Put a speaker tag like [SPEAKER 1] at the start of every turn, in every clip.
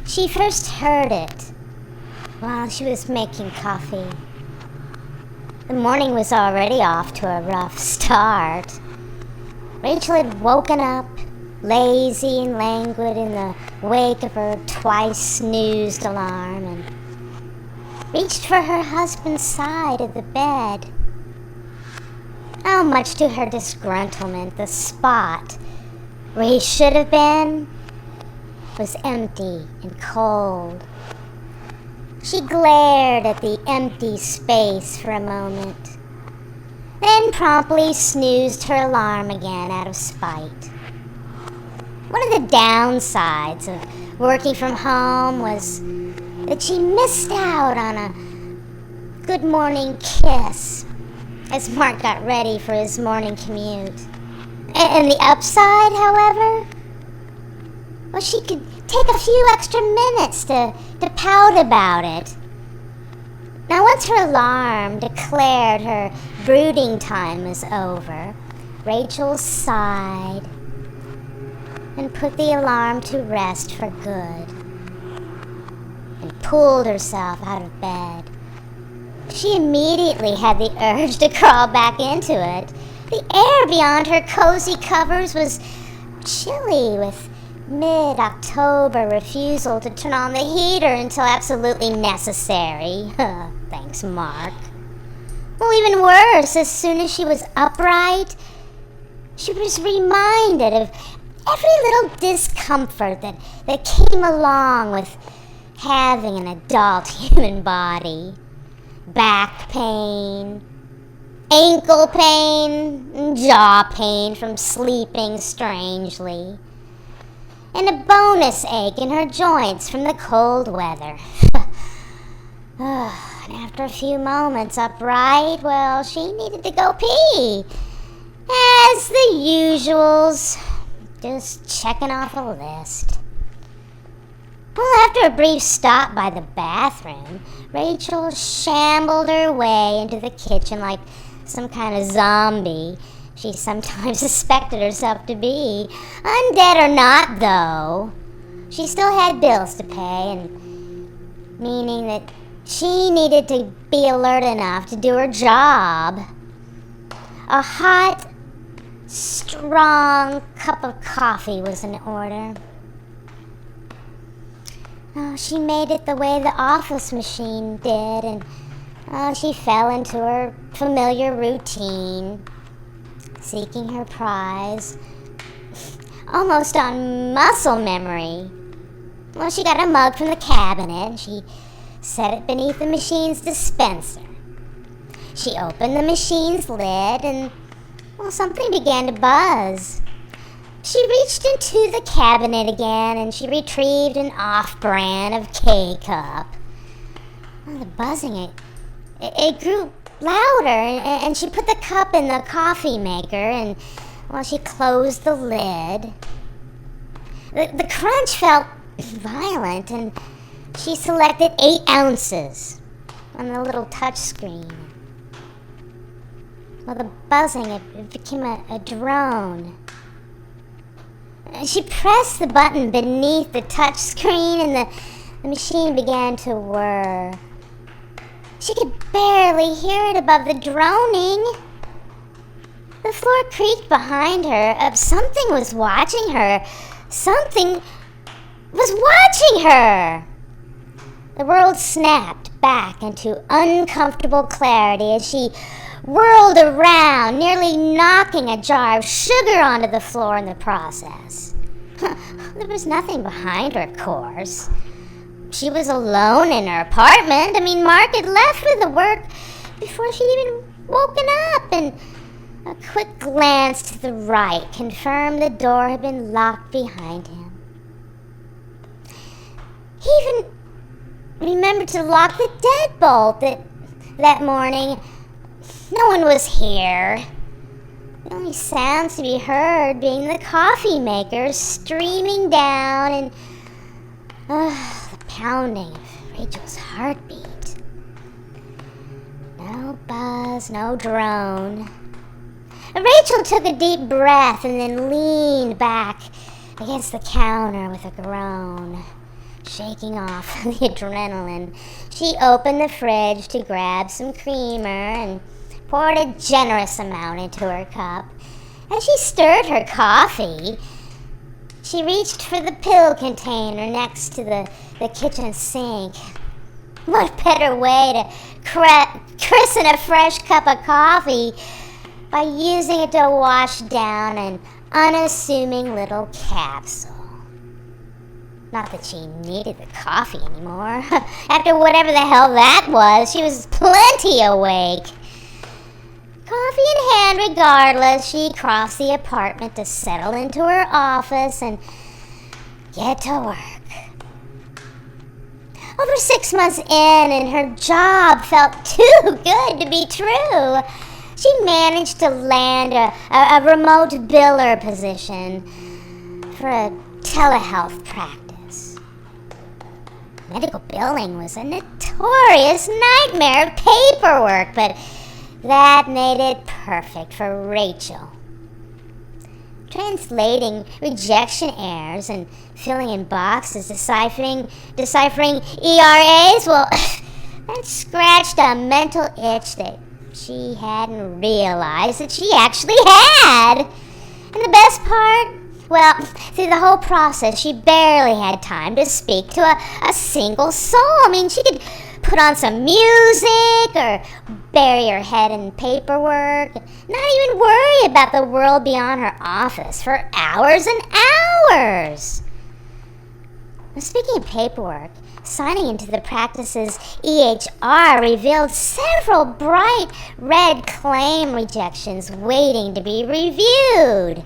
[SPEAKER 1] She first heard it while she was making coffee. The morning was already off to a rough start. Rachel had woken up, lazy and languid in the wake of her twice-snoozed alarm, and reached for her husband's side of the bed. Oh, much to her disgruntlement, the spot where he should have been was empty and cold. She glared at the empty space for a moment, then promptly snoozed her alarm again out of spite. One of the downsides of working from home was that she missed out on a good morning kiss as Mark got ready for his morning commute. And the upside, however, was she could take a few extra minutes to pout about it. Now, once her alarm declared her brooding time was over, Rachel sighed and put the alarm to rest for good and pulled herself out of bed. She immediately had the urge to crawl back into it. The air beyond her cozy covers was chilly with mid-October refusal to turn on the heater until absolutely necessary. Thanks, Mark. Well, even worse, as soon as she was upright, she was reminded of every little discomfort that came along with having an adult human body. Back pain, ankle pain, and jaw pain from sleeping strangely, and a bonus ache in her joints from the cold weather. And after a few moments upright, well, she needed to go pee. As the usuals, just checking off a list. Well, after a brief stop by the bathroom, Rachel shambled her way into the kitchen like some kind of zombie she sometimes suspected herself to be. Undead or not, though, she still had bills to pay, and meaning that she needed to be alert enough to do her job. A hot, strong cup of coffee was in order. Oh, she made it the way the office machine did, and she fell into her familiar routine, seeking her prize, almost on muscle memory. Well, she got a mug from the cabinet, and she set it beneath the machine's dispenser. She opened the machine's lid, and, well, something began to buzz. She reached into the cabinet again, and she retrieved an off-brand of K-Cup. Well, the buzzing, it grew louder, and she put the cup in the coffee maker, and, well, she closed the lid. The crunch felt violent, and she selected 8 ounces on the little touch screen. Well, the buzzing, it became a drone. She pressed the button beneath the touch screen, and the machine began to whir. She could barely hear it above the droning. The floor creaked behind her. Something was watching her. Something was watching her. The world snapped back into uncomfortable clarity as she whirled around, nearly knocking a jar of sugar onto the floor in the process. There was nothing behind her, of course. She was alone in her apartment. I mean, Mark had left for the work before she'd even woken up, and a quick glance to the right confirmed the door had been locked behind him. He even remembered to lock the deadbolt that morning. No one was here. The only sounds to be heard being the coffee maker streaming down and the pounding of Rachel's heartbeat. No buzz, no drone. Rachel took a deep breath and then leaned back against the counter with a groan. shaking off the adrenaline, she opened the fridge to grab some creamer and poured a generous amount into her cup. As she stirred her coffee, she reached for the pill container next to the kitchen sink. What better way to christen a fresh cup of coffee by using it to wash down an unassuming little capsule? Not that she needed the coffee anymore. After whatever the hell that was, she was plenty awake. Coffee in hand regardless, she crossed the apartment to settle into her office and get to work. Over 6 months in, and her job felt too good to be true, she managed to land a remote biller position for a telehealth practice. Medical billing was a notorious nightmare of paperwork, but that made it perfect for Rachel. Translating rejection errors and filling in boxes, deciphering ERAs, well, that scratched a mental itch that she hadn't realized that she actually had. And the best part, well, through the whole process, she barely had time to speak to a single soul. I mean, she could put on some music or bury her head in paperwork, not even worry about the world beyond her office for hours and hours. Now, speaking of paperwork, signing into the practice's EHR revealed several bright red claim rejections waiting to be reviewed.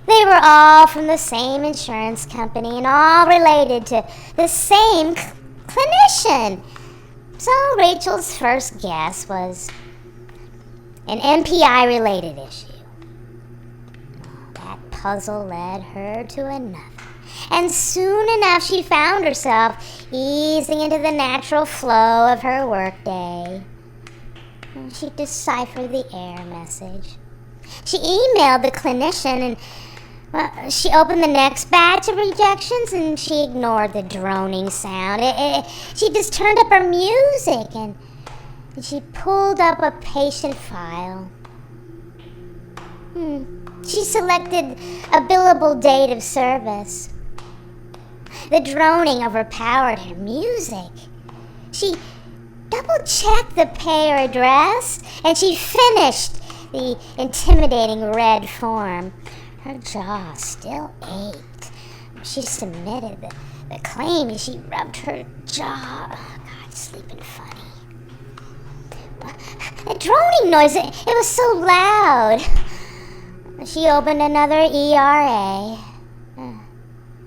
[SPEAKER 1] They were all from the same insurance company and all related to the same clinician. So Rachel's first guess was an MPI-related issue. That puzzle led her to another. And soon enough, she found herself easing into the natural flow of her workday. She deciphered the error message. She emailed the clinician and she opened the next batch of rejections and she ignored the droning sound. She just turned up her music and she pulled up a patient file. She selected a billable date of service. The droning overpowered her music. She double-checked the payer address and she finished the intimidating red form. Her jaw still ached. She submitted the claim as she rubbed her jaw. Oh, God, sleeping funny. The droning noise, it was so loud. She opened another ERA.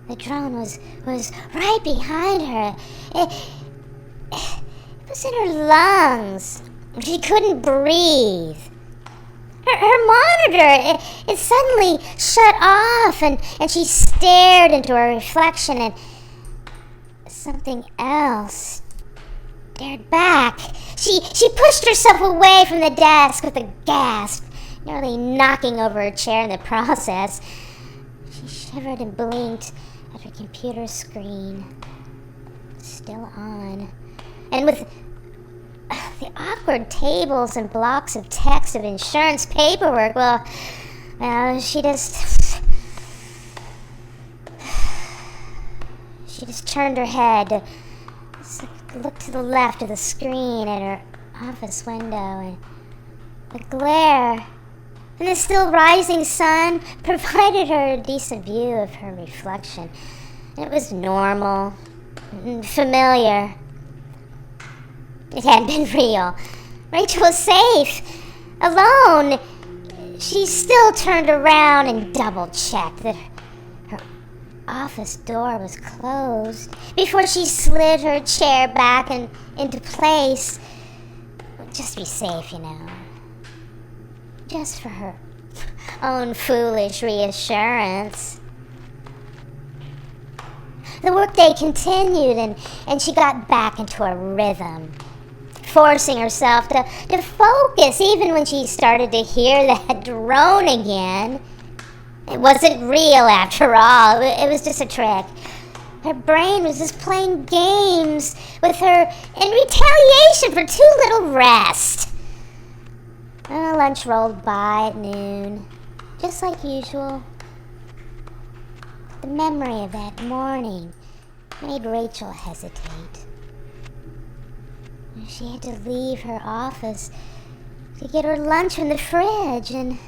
[SPEAKER 1] The drone was right behind her. It was in her lungs. She couldn't breathe. Her monitor, it suddenly shut off, and she stared into her reflection, and something else stared back. She pushed herself away from the desk with a gasp, nearly knocking over her chair in the process. She shivered and blinked at her computer screen, still on, and with the awkward tables and blocks of text of insurance paperwork, well, she just turned her head to look to the left of the screen at her office window, and the glare and the still rising sun provided her a decent view of her reflection. It was normal and familiar. It hadn't been real. Rachel was safe. Alone. She still turned around and double-checked that her office door was closed before she slid her chair back into place. Just to be safe, you know. Just for her own foolish reassurance. The workday continued, and she got back into a rhythm, forcing herself to focus even when she started to hear that drone again. It wasn't real after all. It was just a trick. Her brain was just playing games with her in retaliation for too little rest. Lunch rolled by at noon, just like usual. The memory of that morning made Rachel hesitate. She had to leave her office to get her lunch from the fridge, and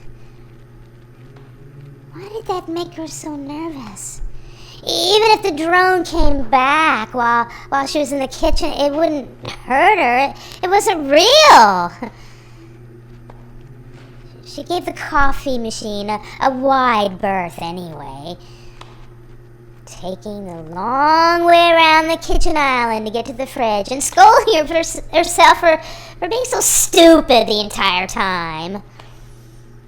[SPEAKER 1] why did that make her so nervous? Even if the drone came back while she was in the kitchen, it wouldn't hurt her. It wasn't real. She gave the coffee machine a wide berth anyway, taking the long way around the kitchen island to get to the fridge and scolding herself for being so stupid the entire time.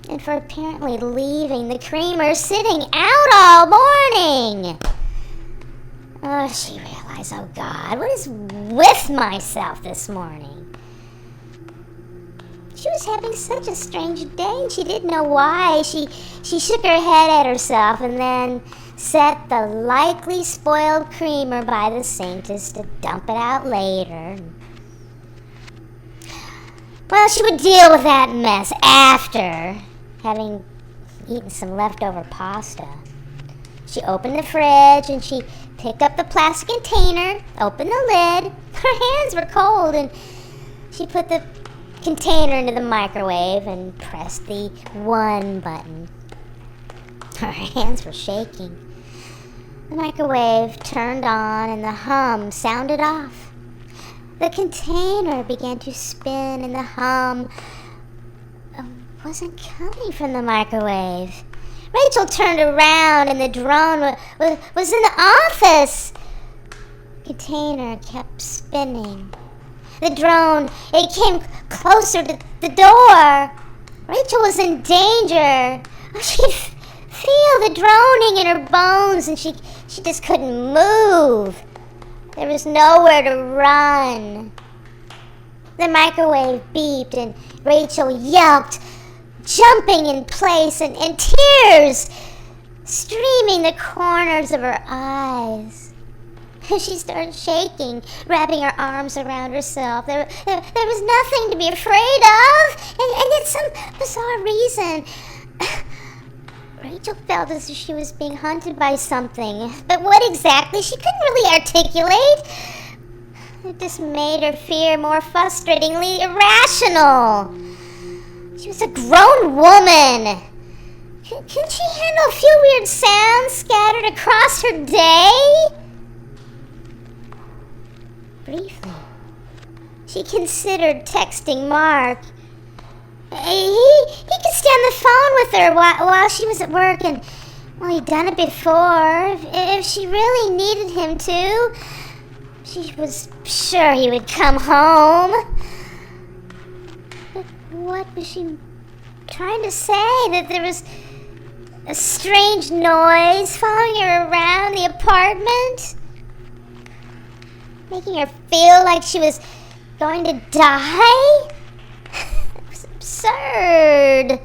[SPEAKER 1] And for apparently leaving the creamer sitting out all morning. Oh, she realized, oh God, what is with myself this morning? She was having such a strange day, and she didn't know why. She shook her head at herself and then set the likely spoiled creamer by the sink just to dump it out later. Well, she would deal with that mess after having eaten some leftover pasta. She opened the fridge and she picked up the plastic container, opened the lid. Her hands were cold, and she put the container into the microwave and pressed the 1 button. Her hands were shaking. The microwave turned on and the hum sounded off. The container began to spin and the hum wasn't coming from the microwave. Rachel turned around and the drone was in the office. The container kept spinning. The drone, it came closer to the door. Rachel was in danger. She could feel the droning in her bones, and she just couldn't move. There was nowhere to run. The microwave beeped and Rachel yelped, jumping in place and tears streaming the corners of her eyes. She started shaking, wrapping her arms around herself. There was nothing to be afraid of, and yet some bizarre reason, Rachel felt as if she was being hunted by something. But what exactly? She couldn't really articulate. It just made her fear more frustratingly irrational. She was a grown woman. Couldn't she handle a few weird sounds scattered across her day? Briefly, she considered texting Mark. He could stay on the phone with her while she was at work, and, well, he'd done it before. If she really needed him to, she was sure he would come home. But what was she trying to say? That there was a strange noise following her around the apartment? Making her feel like she was going to die? It was absurd.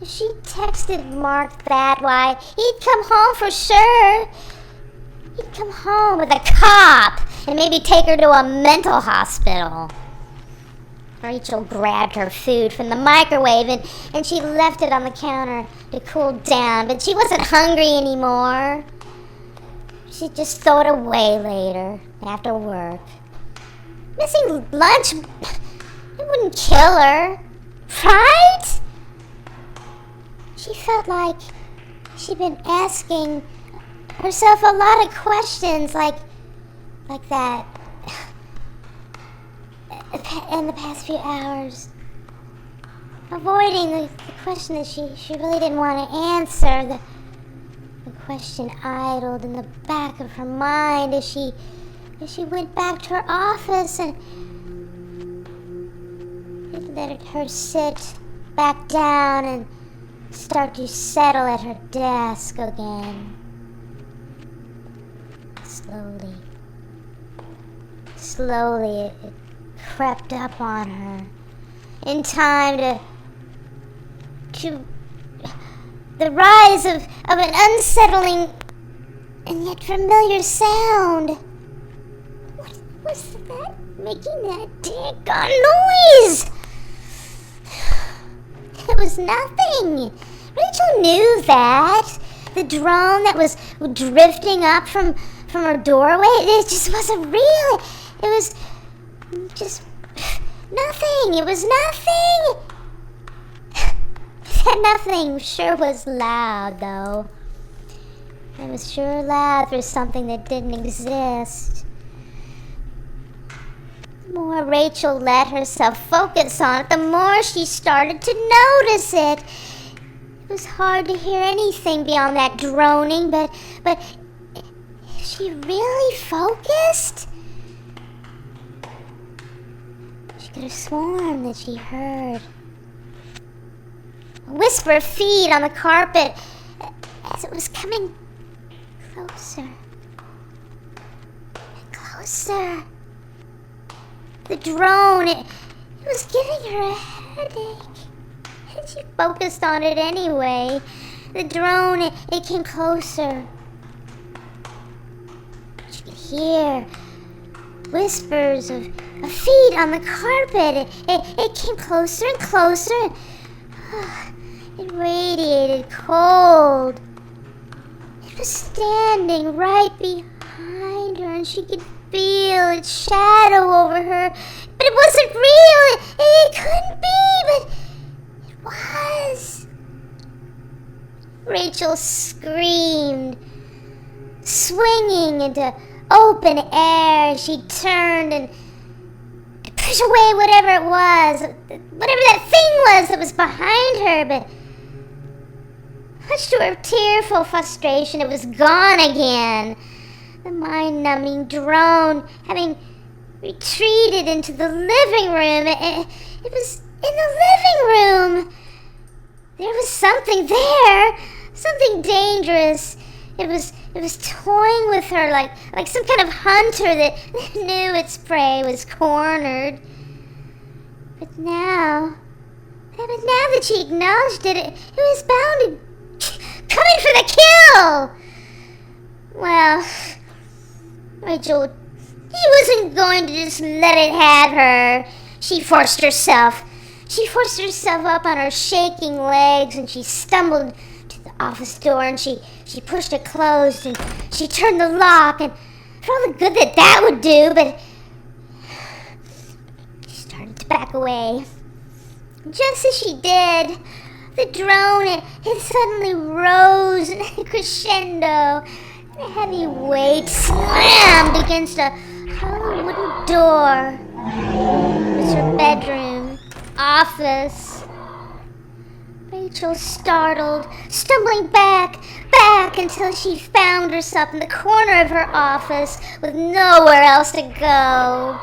[SPEAKER 1] If she texted Mark that, why, he'd come home for sure. He'd come home with a cop and maybe take her to a mental hospital. Rachel grabbed her food from the microwave and she left it on the counter to cool down, but she wasn't hungry anymore. She'd just throw it away later, after work. Missing lunch, it wouldn't kill her, right? She felt like she'd been asking herself a lot of questions like that in the past few hours, avoiding the question that she really didn't want to answer. The question idled in the back of her mind as she went back to her office, and it let her sit back down and start to settle at her desk again. Slowly, it crept up on her in time to the rise of an unsettling and yet familiar sound. What was that making that daggone noise? It was nothing. Rachel knew that. The drone that was drifting up from her doorway, it just wasn't real. It was just nothing. It was nothing. That nothing sure was loud, though. It was sure loud for something that didn't exist. The more Rachel let herself focus on it, the more she started to notice it. It was hard to hear anything beyond that droning, but she really focused? She could have sworn that she heard a whisper of feet on the carpet as it was coming closer and closer. The drone, it was giving her a headache. And she focused on it anyway. The drone, it came closer. She could hear whispers of feet on the carpet. It came closer and closer. It radiated cold. It was standing right behind her, and she could feel its shadow over her. But it wasn't real. It couldn't be, but it was. Rachel screamed, swinging into open air. She turned and to push away whatever it was, whatever that thing was that was behind her, but much to her tearful frustration, it was gone again. The mind-numbing drone having retreated into the living room. It was in the living room. There was something there, something dangerous. It was toying with her like some kind of hunter that knew its prey was cornered. But now that she acknowledged it, it was bound to coming for the kill. Well, Rachel, she wasn't going to just let it have her. She forced herself up on her shaking legs, and she stumbled to the office door, and she pushed it closed, and she turned the lock, and for all the good that would do, but she started to back away. Just as she did, the drone, it suddenly rose in a crescendo. A heavy weight slammed against a hollow wooden door. It was her bedroom, office. Rachel, startled, stumbling back until she found herself in the corner of her office with nowhere else to go.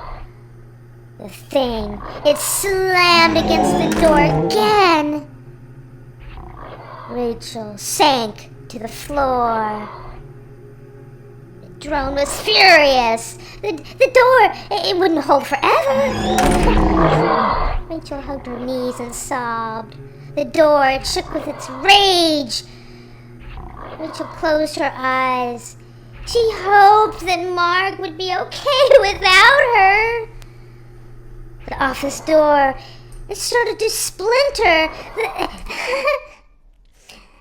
[SPEAKER 1] The thing, it slammed against the door again. Rachel sank to the floor. The drone was furious. The door, it wouldn't hold forever. Rachel hugged her knees and sobbed. The door, it shook with its rage. Rachel closed her eyes. She hoped that Mark would be okay without her. The office door, it started to splinter.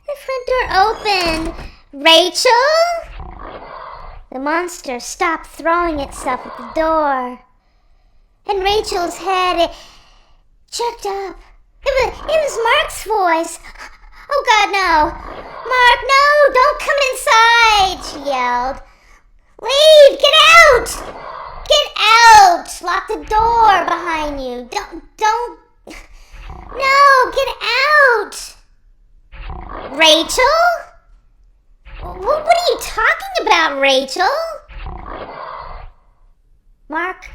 [SPEAKER 1] The front door opened. Rachel? The monster stopped throwing itself at the door. And Rachel's head, it jerked up. It was Mark's voice. Oh God, no. Mark, no, don't come inside, she yelled. Leave, get out! Get out! Lock the door behind you. Don't. No, get out! Rachel? What are you talking about, Rachel? Mark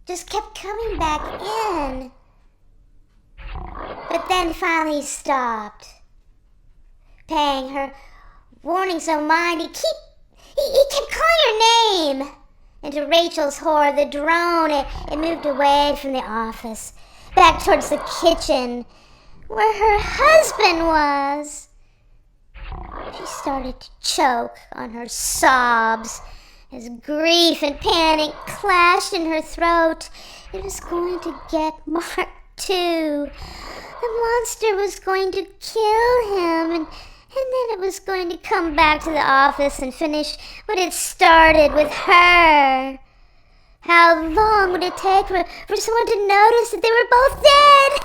[SPEAKER 1] just kept coming back in. But then finally stopped. Paying her warnings no mind, he kept calling her name. And to Rachel's horror, the drone, it moved away from the office, back towards the kitchen, where her husband was. She started to choke on her sobs as grief and panic clashed in her throat. It was going to get Mark too. The monster was going to kill him, and then it was going to come back to the office and finish what it started with her. How long would it take for someone to notice that they were both dead?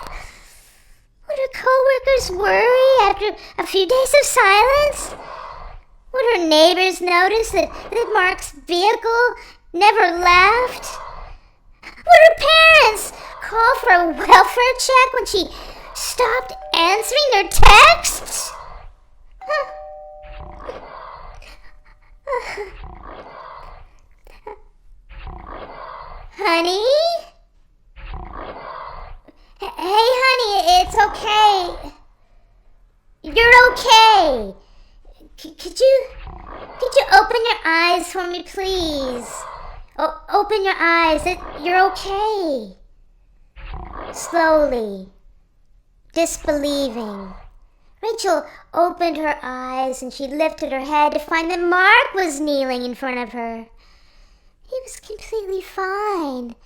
[SPEAKER 1] Would her co-workers worry after a few days of silence? Would her neighbors notice that Mark's vehicle never left? Would her parents call for a welfare check when she stopped answering their texts? Honey? Hey, honey, it's okay. You're okay. Could you open your eyes for me, please? Open your eyes. You're okay. Slowly, disbelieving, Rachel opened her eyes and she lifted her head to find that Mark was kneeling in front of her. He was completely fine.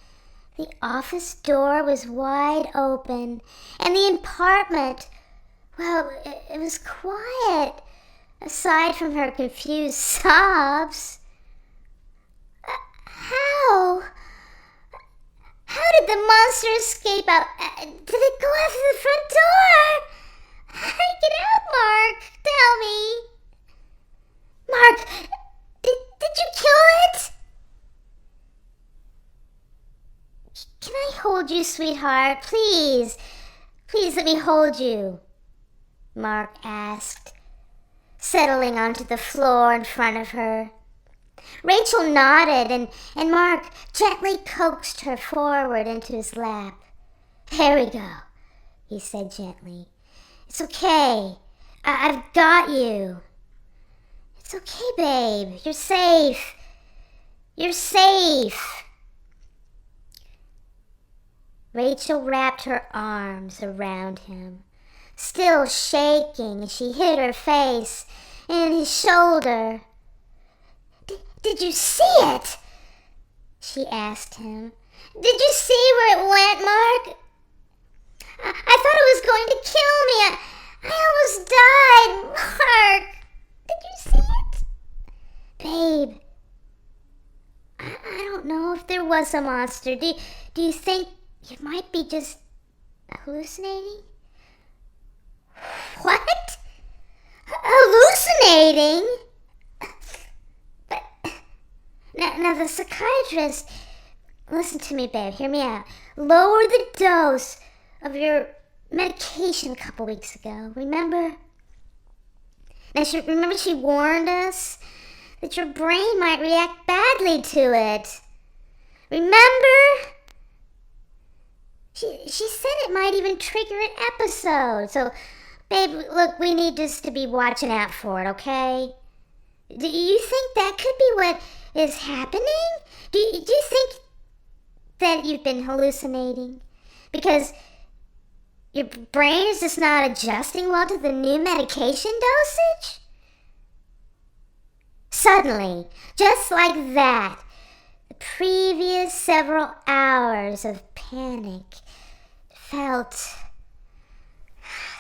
[SPEAKER 1] The office door was wide open, and the apartment, well, it was quiet, aside from her confused sobs. How? How did the monster escape out? Did it go out through the front door? How did it get out, Mark? Tell me. Mark, did you kill it? Can I hold you, sweetheart? Please let me hold you, Mark asked, settling onto the floor in front of her. Rachel nodded, and Mark gently coaxed her forward into his lap. There we go, he said gently. It's okay. I've got you. It's okay, babe. You're safe. You're safe. Rachel wrapped her arms around him, still shaking as she hid her face in his shoulder. Did you see it? She asked him. Did you see where it went, Mark? I thought it was going to kill me. I almost died. Mark, did you see it? Babe, I don't know if there was a monster. Do you think you might be just hallucinating? What? Hallucinating? But now the psychiatrist, listen to me, babe, hear me out. Lower the dose of your medication a couple weeks ago, remember? Now, she warned us that your brain might react badly to it. Remember? She said it might even trigger an episode. So, babe, look, we need just to be watching out for it, okay? Do you think that could be what is happening? Do you think that you've been hallucinating? Because your brain is just not adjusting well to the new medication dosage? Suddenly, just like that, the previous several hours of panic felt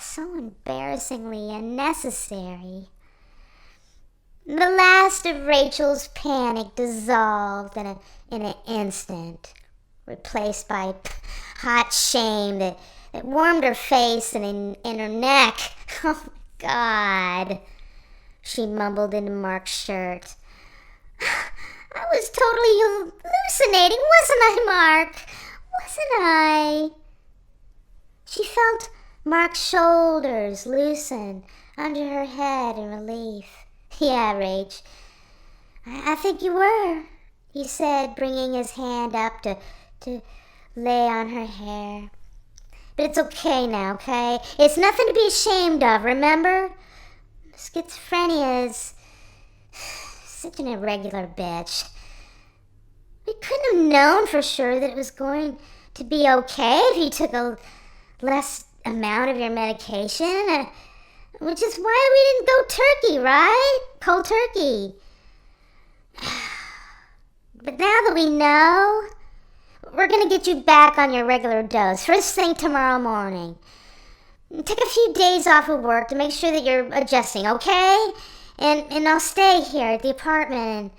[SPEAKER 1] so embarrassingly unnecessary. The last of Rachel's panic dissolved in an instant, replaced by hot shame that warmed her face and in her neck. Oh, God, she mumbled into Mark's shirt. I was totally hallucinating, wasn't I, Mark? Wasn't I? She felt Mark's shoulders loosen under her head in relief. Yeah, Rach, I think you were, he said, bringing his hand up to lay on her hair. But it's okay now, okay? It's nothing to be ashamed of, remember? Schizophrenia is such an irregular bitch. We couldn't have known for sure that it was going to be okay if you took a less amount of your medication. Which is why we didn't go turkey, right? Cold turkey. But now that we know, we're gonna get you back on your regular dose first thing tomorrow morning. Take a few days off of work to make sure that you're adjusting, okay? And I'll stay here at the apartment.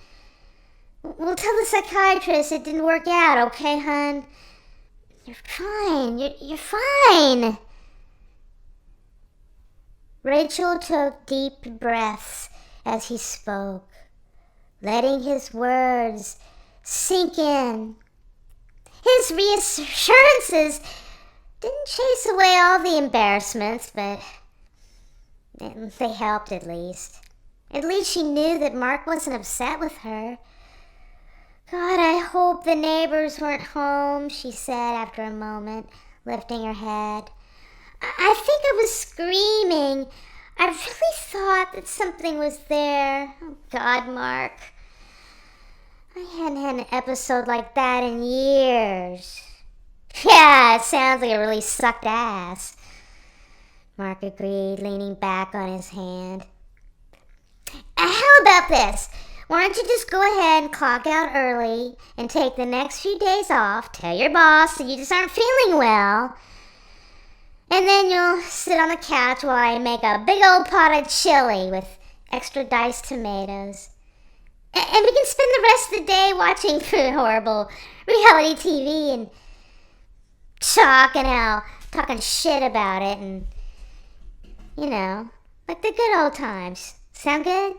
[SPEAKER 1] We'll tell the psychiatrist it didn't work out, okay, hon? You're fine. You're fine. Rachel took deep breaths as he spoke, letting his words sink in. His reassurances didn't chase away all the embarrassments, but they helped at least. At least she knew that Mark wasn't upset with her. God, I hope the neighbors weren't home, she said after a moment, lifting her head. I think I was screaming. I really thought that something was there. Oh, God, Mark. I hadn't had an episode like that in years. Yeah, it sounds like it really sucked ass, Mark agreed, leaning back on his hand. How about this? Why don't you just go ahead and clock out early and take the next few days off, tell your boss that you just aren't feeling well, and then you'll sit on the couch while I make a big old pot of chili with extra diced tomatoes. And we can spend the rest of the day watching horrible reality TV and talking shit about it and, like the good old times. Sound good?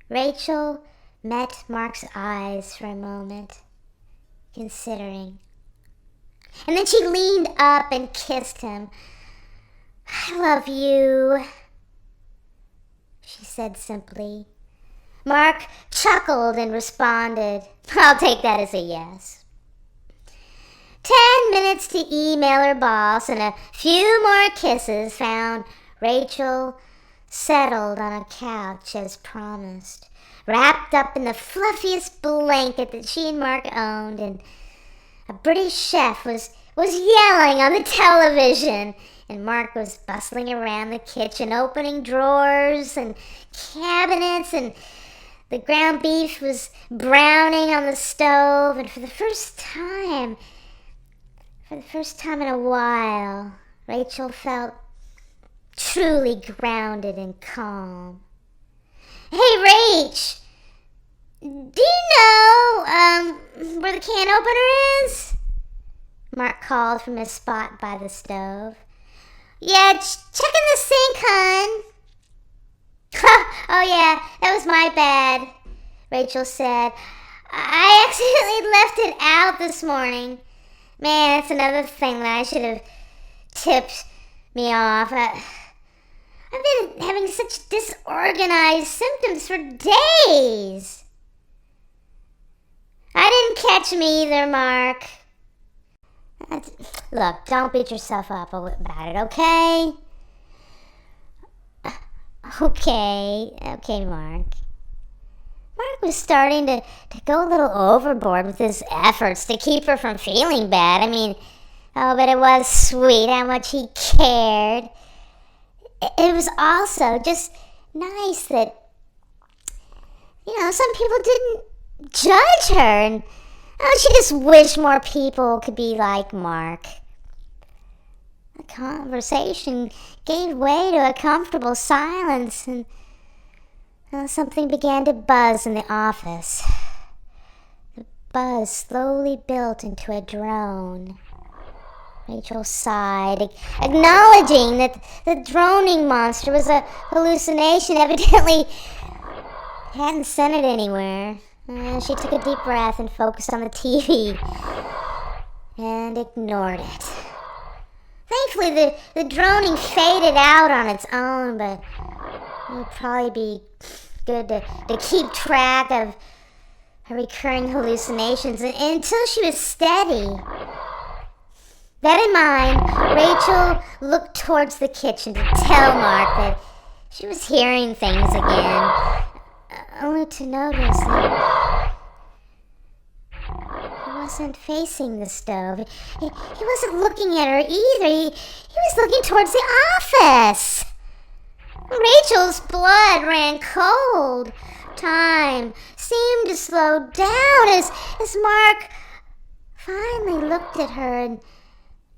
[SPEAKER 1] Rachel met Mark's eyes for a moment, considering. And then she leaned up and kissed him. I love you, she said simply. Mark chuckled and responded, I'll take that as a yes. 10 minutes to email her boss and a few more kisses found Rachel settled on a couch as promised, wrapped up in the fluffiest blanket that she and Mark owned, and a British chef was yelling on the television, and Mark was bustling around the kitchen, opening drawers and cabinets, and the ground beef was browning on the stove, and for the first time in a while, Rachel felt truly grounded and calm. Hey, Rach! Do you know, where the can opener is? Mark called from his spot by the stove. Yeah, check in the sink, hon. Oh yeah, that was my bad, Rachel said. I accidentally left it out this morning. Man, that's another thing that I should have tipped me off. I've been having such disorganized symptoms for days. I didn't catch me either, Mark. Look, don't beat yourself up about it, okay? Okay, Mark. Mark was starting to go a little overboard with his efforts to keep her from feeling bad. I mean, but it was sweet how much he cared. It was also just nice that, some people didn't judge her, and she just wished more people could be like Mark. The conversation gave way to a comfortable silence, and something began to buzz in the office. The buzz slowly built into a drone. Rachel sighed, acknowledging that the droning monster was a hallucination. Evidently hadn't sent it anywhere. She took a deep breath and focused on the TV and ignored it. Thankfully, the droning faded out on its own, but it would probably be good to keep track of her recurring hallucinations until she was steady. That in mind, Rachel looked towards the kitchen to tell Mark that she was hearing things again, only to notice that it wasn't facing the stove. He wasn't looking at her either. He was looking towards the office. Rachel's blood ran cold. Time seemed to slow down as Mark finally looked at her and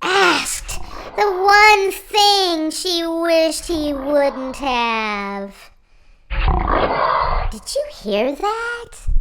[SPEAKER 1] asked the one thing she wished he wouldn't have. Did you hear that?